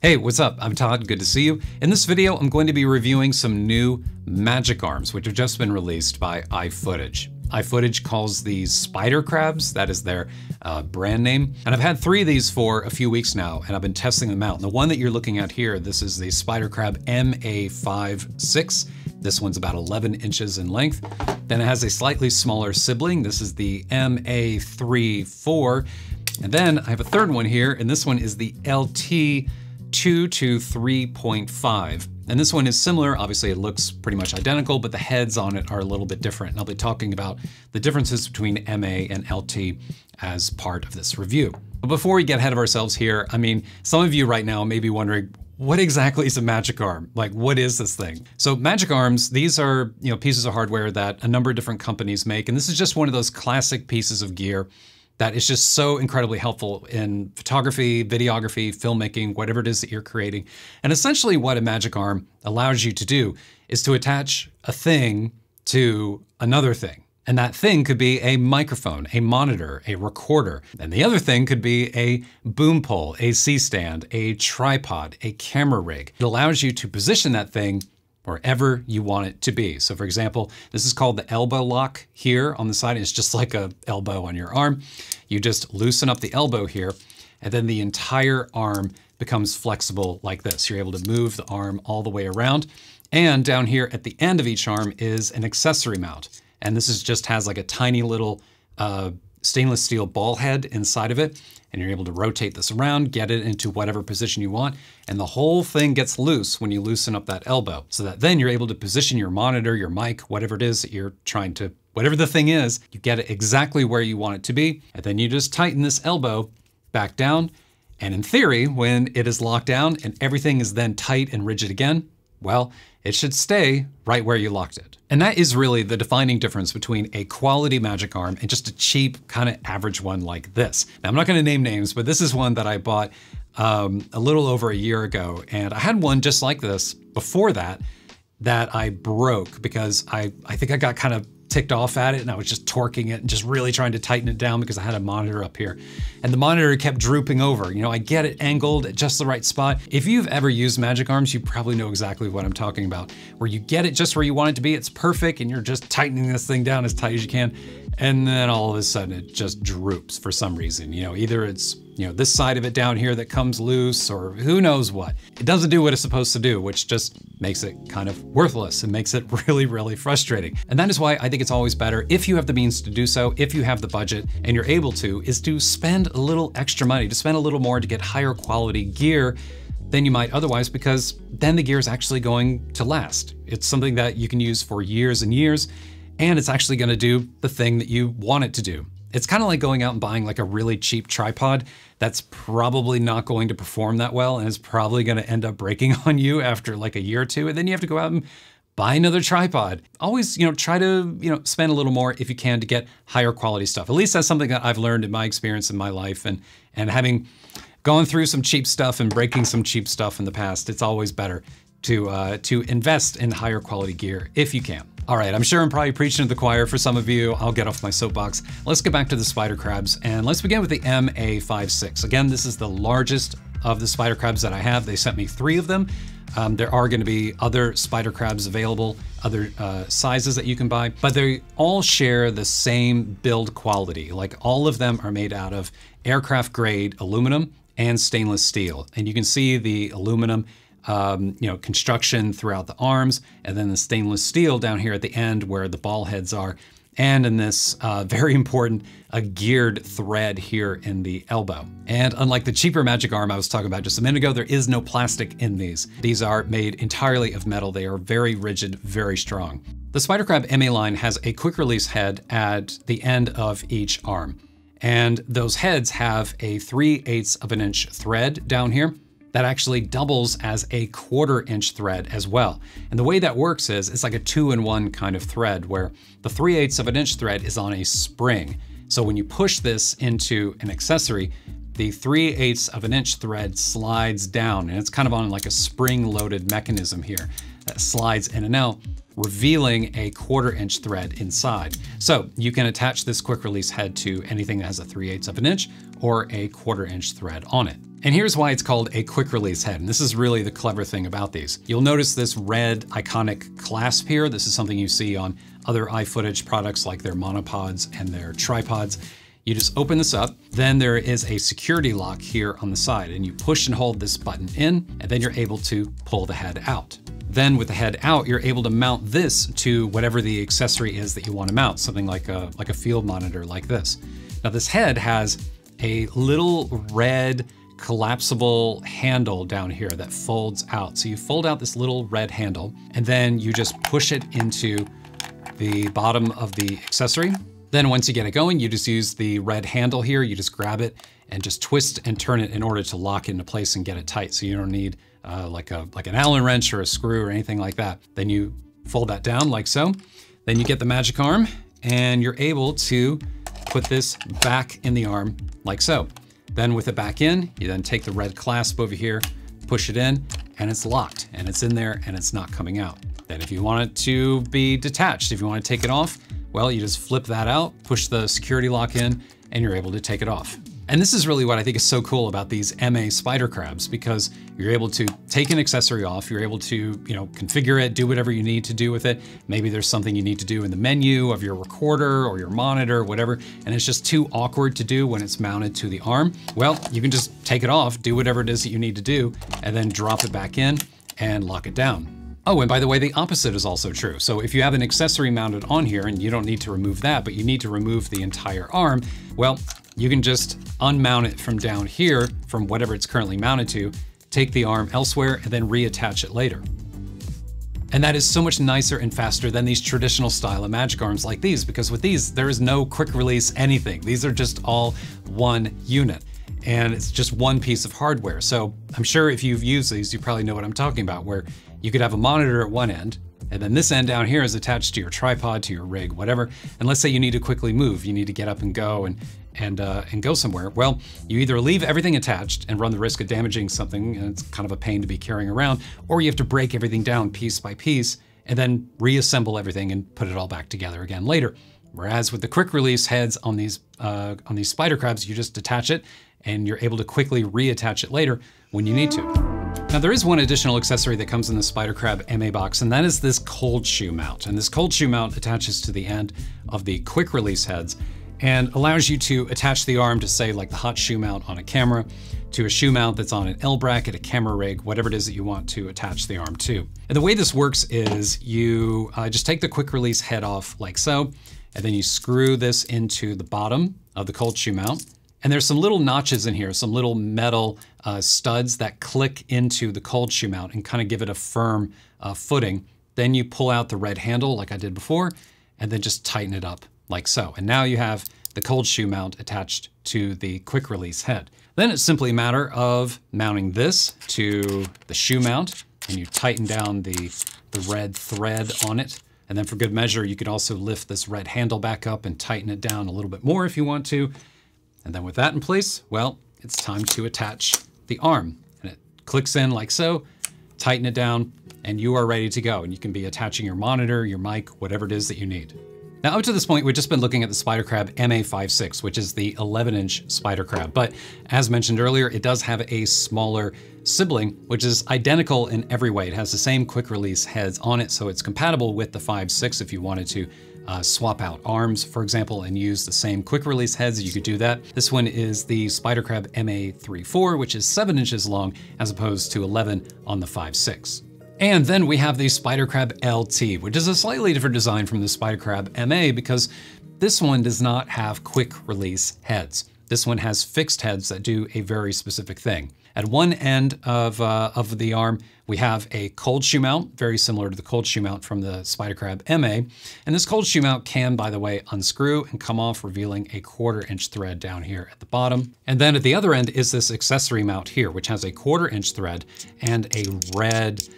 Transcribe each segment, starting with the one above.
Hey, what's up? I'm Todd, good to see you. In this video, I'm going to be reviewing some new magic arms, which have just been released by iFootage. iFootage calls these spider crabs, that is their brand name. And I've had 3 of these for a few weeks now, and I've been testing them out. And the one that you're looking at here, this is the spider crab MA56. This one's about 11 inches in length. Then it has a slightly smaller sibling. This is the MA34. And then I have a third one here, and this one is the LT 2 to 3.5. And this one is similar. Obviously it looks pretty much identical, but the heads on it are a little bit different. And I'll be talking about the differences between MA and LT as part of this review. But before we get ahead of ourselves here, I mean, some of you right now may be wondering, what exactly is a magic arm? Like, what is this thing? So magic arms, these are, pieces of hardware that a number of different companies make. And this is just one of those classic pieces of gear that is just so incredibly helpful in photography, videography, filmmaking, whatever it is that you're creating. And essentially what a magic arm allows you to do is to attach a thing to another thing. And that thing could be a microphone, a monitor, a recorder. And the other thing could be a boom pole, a C-stand, a tripod, a camera rig. It allows you to position that thing wherever you want it to be. So for example, this is called the elbow lock here on the side. It's just like an elbow on your arm. You just loosen up the elbow here, and then the entire arm becomes flexible like this. You're able to move the arm all the way around. And down here at the end of each arm is an accessory mount. And this just has like a tiny little stainless steel ball head inside of it. And you're able to rotate this around, get it into whatever position you want. And the whole thing gets loose when you loosen up that elbow, so that then you're able to position your monitor, your mic, whatever it is that you're trying to, whatever the thing is, you get it exactly where you want it to be. And then you just tighten this elbow back down. And in theory, when it is locked down and everything is then tight and rigid again, well, it should stay right where you locked it. And that is really the defining difference between a quality magic arm and just a cheap kind of average one like this. Now, I'm not gonna name names, but this is one that I bought a little over a year ago. And I had one just like this before that I broke because I think I got kind of ticked off at it, and I was just torquing it and just really trying to tighten it down because I had a monitor up here. And the monitor kept drooping over. I get it angled at just the right spot. If you've ever used magic arms, you probably know exactly what I'm talking about, where you get it just where you want it to be, it's perfect, and you're just tightening this thing down as tight as you can. And then all of a sudden it just droops for some reason. Either it's this side of it down here that comes loose, or who knows what. It doesn't do what it's supposed to do, which just makes it kind of worthless and makes it really, really frustrating. And that is why I think it's always better, if you have the means to do so, if you have the budget and you're able to, is to spend a little extra money, to spend a little more to get higher quality gear than you might otherwise, because then the gear is actually going to last. It's something that you can use for years and years, and it's actually gonna do the thing that you want it to do. It's kind of like going out and buying like a really cheap tripod that's probably not going to perform that well, and is probably going to end up breaking on you after like a year or two, and then you have to go out and buy another tripod. Always, try to, spend a little more if you can to get higher quality stuff. At least that's something that I've learned in my experience in my life, and having gone through some cheap stuff and breaking some cheap stuff in the past, it's always better to invest in higher quality gear if you can. All right, I'm sure I'm probably preaching to the choir for some of you. I'll get off my soapbox. Let's get back to the spider crabs, and let's begin with the MA56. Again, this is the largest of the spider crabs that I have. They sent me 3 of them. There are gonna be other spider crabs available, other sizes that you can buy, but they all share the same build quality. Like, all of them are made out of aircraft grade aluminum and stainless steel. And you can see the aluminum construction throughout the arms, and then the stainless steel down here at the end where the ball heads are. And in this very important, a geared thread here in the elbow. And unlike the cheaper magic arm I was talking about just a minute ago, there is no plastic in these. These are made entirely of metal. They are very rigid, very strong. The Spider Crab MA line has a quick release head at the end of each arm. And those heads have a 3/8 of an inch thread down here that actually doubles as a 1/4 inch thread as well. And the way that works is it's like a 2-in-1 kind of thread, where the 3/8 of an inch thread is on a spring. So when you push this into an accessory, the 3/8 of an inch thread slides down, and it's kind of on like a spring-loaded mechanism here that slides in and out. revealing a 1/4" thread inside. So you can attach this quick release head to anything that has a 3/8 of an inch or a 1/4" thread on it. And here's why it's called a quick release head. And this is really the clever thing about these. You'll notice this red iconic clasp here. This is something you see on other iFootage products like their monopods and their tripods. You just open this up, then there is a security lock here on the side, and you push and hold this button in, and then you're able to pull the head out. Then with the head out, you're able to mount this to whatever the accessory is that you want to mount, something like a field monitor like this. Now this head has a little red collapsible handle down here that folds out. So you fold out this little red handle, and then you just push it into the bottom of the accessory. Then once you get it going, you just use the red handle here. You just grab it and just twist and turn it in order to lock it into place and get it tight. So you don't need like an Allen wrench or a screw or anything like that. Then you fold that down like so. Then you get the magic arm and you're able to put this back in the arm like so. Then with it back in, you then take the red clasp over here, push it in, and it's locked, and it's in there, and it's not coming out. Then if you want it to be detached, if you want to take it off, well, you just flip that out, push the security lock in, and you're able to take it off. And this is really what I think is so cool about these MA spider crabs, because you're able to take an accessory off, you're able to, configure it, do whatever you need to do with it. Maybe there's something you need to do in the menu of your recorder or your monitor, whatever, and it's just too awkward to do when it's mounted to the arm. Well, you can just take it off, do whatever it is that you need to do, and then drop it back in and lock it down. Oh, and by the way, the opposite is also true. So if you have an accessory mounted on here and you don't need to remove that, but you need to remove the entire arm, well, you can just unmount it from down here, from whatever it's currently mounted to, take the arm elsewhere, and then reattach it later. And that is so much nicer and faster than these traditional style of magic arms like these, because with these, there is no quick release anything. These are just all one unit, and it's just one piece of hardware. So I'm sure if you've used these, you probably know what I'm talking about, where you could have a monitor at one end, and then this end down here is attached to your tripod, to your rig, whatever. And let's say you need to quickly move, you need to get up and go and go somewhere. Well, you either leave everything attached and run the risk of damaging something, and it's kind of a pain to be carrying around, or you have to break everything down piece by piece and then reassemble everything and put it all back together again later. Whereas with the quick release heads on these spider crabs, you just detach it and you're able to quickly reattach it later when you need to. Now there is one additional accessory that comes in the Spider Crab MA box, and that is this cold shoe mount. And this cold shoe mount attaches to the end of the quick release heads and allows you to attach the arm to, say, like the hot shoe mount on a camera, to a shoe mount that's on an L bracket, a camera rig, whatever it is that you want to attach the arm to. And the way this works is you just take the quick release head off like so, and then you screw this into the bottom of the cold shoe mount. And there's some little notches in here, some little metal studs that click into the cold shoe mount and kind of give it a firm footing. Then you pull out the red handle like I did before, and then just tighten it up like so. And now you have the cold shoe mount attached to the quick release head. Then it's simply a matter of mounting this to the shoe mount, and you tighten down the red thread on it. And then for good measure, you could also lift this red handle back up and tighten it down a little bit more if you want to. And then with that in place, well, it's time to attach the arm. And it clicks in like so, tighten it down, and you are ready to go. And you can be attaching your monitor, your mic, whatever it is that you need. Now, up to this point, we've just been looking at the Spider Crab MA56, which is the 11-inch Spider Crab. But as mentioned earlier, it does have a smaller sibling, which is identical in every way. It has the same quick release heads on it, so it's compatible with the 5.6 if you wanted to swap out arms, for example, and use the same quick release heads, you could do that. This one is the Spider Crab MA34, which is 7 inches long, as opposed to 11 on the 5.6. And then we have the Spider Crab LT, which is a slightly different design from the Spider Crab MA because this one does not have quick release heads. This one has fixed heads that do a very specific thing. At one end of the arm, we have a cold shoe mount, very similar to the cold shoe mount from the Spider Crab MA. And this cold shoe mount can, by the way, unscrew and come off, revealing a 1/4-inch thread down here at the bottom. And then at the other end is this accessory mount here, which has a 1/4-inch thread and a red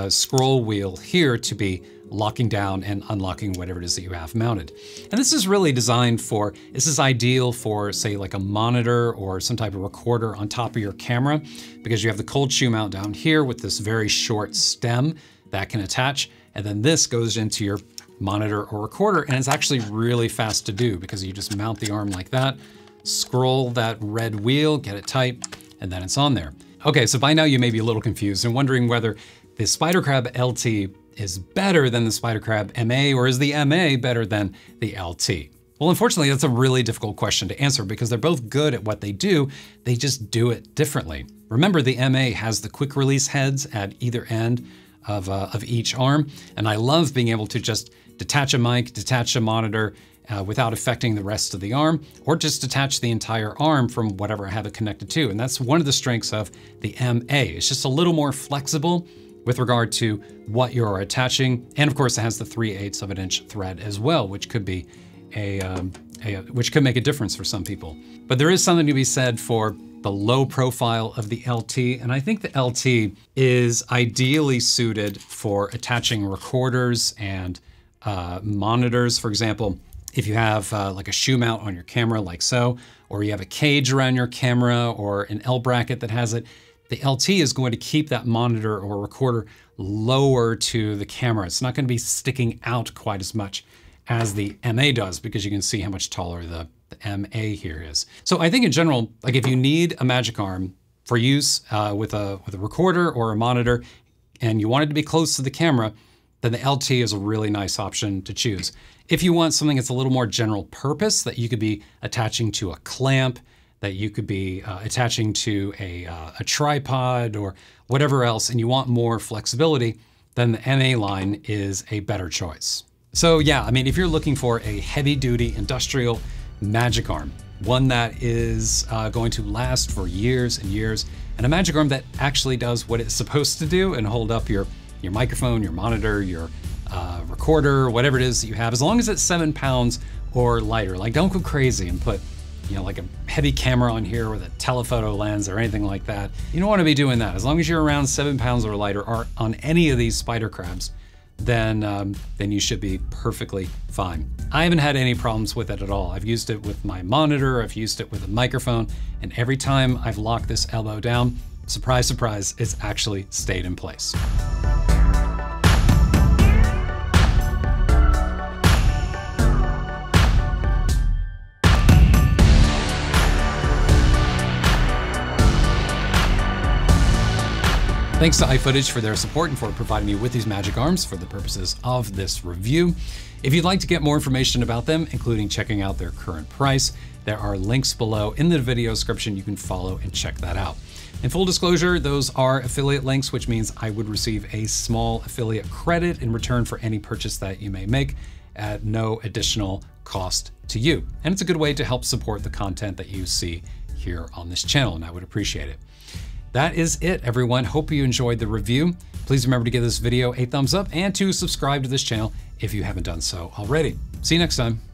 scroll wheel here to be locking down and unlocking whatever it is that you have mounted. And this is really designed for, this is ideal for, say, like a monitor or some type of recorder on top of your camera, because you have the cold shoe mount down here with this very short stem that can attach. and then this goes into your monitor or recorder, and it's actually really fast to do because you just mount the arm like that, scroll that red wheel, get it tight, and then it's on there. Okay, so by now you may be a little confused and wondering whether the SpiderCrab LT is better than the SpiderCrab MA, or is the MA better than the LT? Well, unfortunately, that's a really difficult question to answer because they're both good at what they do, they just do it differently. Remember, the MA has the quick release heads at either end of each arm, and I love being able to just detach a mic, detach a monitor without affecting the rest of the arm, or just detach the entire arm from whatever I have it connected to. And that's one of the strengths of the MA. It's just a little more flexible with regard to what you're attaching. And of course, it has the 3/8 of an inch thread as well, which could be which could make a difference for some people. But there is something to be said for the low profile of the LT, and I think the LT is ideally suited for attaching recorders and monitors. For example, if you have like a shoe mount on your camera like so, or you have a cage around your camera or an L bracket that has it, the LT is going to keep that monitor or recorder lower to the camera. It's not going to be sticking out quite as much as the MA does, because you can see how much taller the MA here is. So I think in general, like if you need a magic arm for use with a recorder or a monitor, and you want it to be close to the camera, then the LT is a really nice option to choose. If you want something that's a little more general purpose, that you could be attaching to a clamp, that you could be attaching to a tripod or whatever else, and you want more flexibility, then the MA line is a better choice. So yeah, I mean, if you're looking for a heavy duty industrial magic arm, one that is going to last for years and years, and a magic arm that actually does what it's supposed to do and hold up your microphone, your monitor, your recorder, whatever it is that you have, as long as it's 7 pounds or lighter. Like, don't go crazy and put, you know, like a heavy camera on here with a telephoto lens or anything like that. You don't want to be doing that. As long as you're around 7 pounds or lighter or on any of these SpiderCrabs, then you should be perfectly fine. I haven't had any problems with it at all. I've used it with my monitor, I've used it with a microphone, and every time I've locked this elbow down, surprise, surprise, it's actually stayed in place. Thanks to iFootage for their support and for providing me with these magic arms for the purposes of this review. If you'd like to get more information about them, including checking out their current price, there are links below in the video description. You can follow and check that out. In full disclosure, those are affiliate links, which means I would receive a small affiliate credit in return for any purchase that you may make at no additional cost to you. And it's a good way to help support the content that you see here on this channel, and I would appreciate it. That is it, everyone. Hope you enjoyed the review. Please remember to give this video a thumbs up and to subscribe to this channel if you haven't done so already. See you next time.